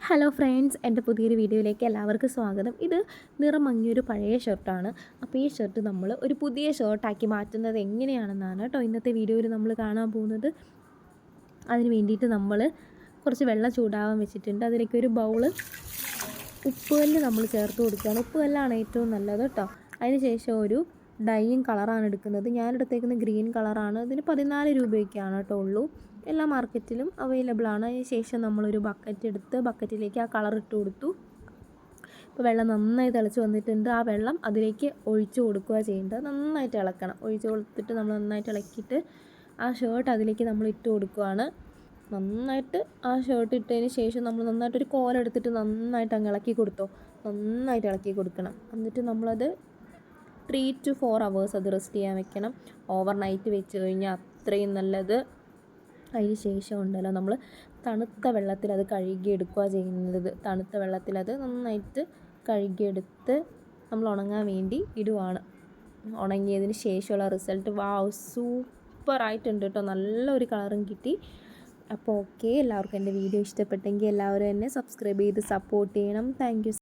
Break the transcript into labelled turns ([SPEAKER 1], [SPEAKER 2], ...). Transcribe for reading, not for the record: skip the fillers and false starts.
[SPEAKER 1] Hello friends, എൻ്റെ പുതിയൊരു വീഡിയോയിലേക്ക് എല്ലാവർക്കും സ്വാഗതം. ഇത് നിറം മങ്ങിയൊരു പഴയ ഷർട്ടാണ്. അപ്പോൾ ഈ ഷർട്ട് നമ്മൾ ഒരു പുതിയ ഷർട്ടാക്കി മാറ്റുന്നത് എങ്ങനെയാണെന്നാണ് കേട്ടോ ഇന്നത്തെ വീഡിയോയിൽ നമ്മൾ കാണാൻ പോകുന്നത്. അതിന് വേണ്ടിയിട്ട് നമ്മൾ കുറച്ച് വെള്ളം ചൂടാവാൻ വെച്ചിട്ടുണ്ട്. അതിലേക്ക് ഒരു ബൗള് ഉപ്പുകല്ല് നമ്മൾ ചേർത്ത് കൊടുക്കുകയാണ്. ഉപ്പുകല്ലാണ് ഏറ്റവും നല്ലത് കേട്ടോ. അതിന് ശേഷം ഒരു ഡൈയിങ് കളറാണ് എടുക്കുന്നത്. ഞാനെടുത്തേക്കുന്നത് ഗ്രീൻ കളറാണ്. ഇതിന് 14 രൂപയൊക്കെയാണ് കേട്ടോ ഉള്ളൂ. എല്ലാ മാർക്കറ്റിലും അവൈലബിൾ ആണ്. അതിന് ശേഷം നമ്മളൊരു ബക്കറ്റ് എടുത്ത് ബക്കറ്റിലേക്ക് ആ കളർ ഇട്ട് കൊടുത്തു. ഇപ്പോൾ വെള്ളം നന്നായി തിളച്ച് വന്നിട്ടുണ്ട്. ആ വെള്ളം അതിലേക്ക് ഒഴിച്ചു കൊടുക്കുക ചെയ്യേണ്ടത്. നന്നായിട്ട് ഇളക്കണം. ഒഴിച്ച് കൊടുത്തിട്ട് നമ്മൾ നന്നായിട്ട് ഇളക്കിയിട്ട് ആ ഷർട്ട് അതിലേക്ക് നമ്മൾ ഇട്ട് കൊടുക്കുകയാണ്. നന്നായിട്ട് ആ ഷർട്ട് ഇട്ടതിന് ശേഷം നമ്മൾ നന്നായിട്ടൊരു കോലെടുത്തിട്ട് നന്നായിട്ട് അങ്ങ് ഇളക്കി കൊടുത്തോ. നന്നായിട്ട് ഇളക്കി കൊടുക്കണം. എന്നിട്ട് നമ്മളത് 3 to 4 hours അത് റെസ്റ്റ് ചെയ്യാൻ വെക്കണം. ഓവർ നൈറ്റ് വെച്ച് കഴിഞ്ഞാൽ അത്രയും നല്ലത്. അതിന് ശേഷം ഉണ്ടല്ലോ നമ്മൾ തണുത്ത വെള്ളത്തിൽ അത് കഴുകിയെടുക്കുക ചെയ്യുന്നത്. തണുത്ത വെള്ളത്തിൽ അത് നന്നായിട്ട് കഴുകിയെടുത്ത് നമ്മൾ ഉണങ്ങാൻ വേണ്ടി ഇടുവാണ്. ഉണങ്ങിയതിന് ശേഷമുള്ള റിസൾട്ട് സൂപ്പറായിട്ടുണ്ട് കേട്ടോ. നല്ലൊരു കളറും കിട്ടി. അപ്പോൾ ഓക്കെ, എല്ലാവർക്കും എൻ്റെ വീഡിയോ ഇഷ്ടപ്പെട്ടെങ്കിൽ എല്ലാവരും എന്നെ സബ്സ്ക്രൈബ് ചെയ്ത് സപ്പോർട്ട് ചെയ്യണം. Thank you.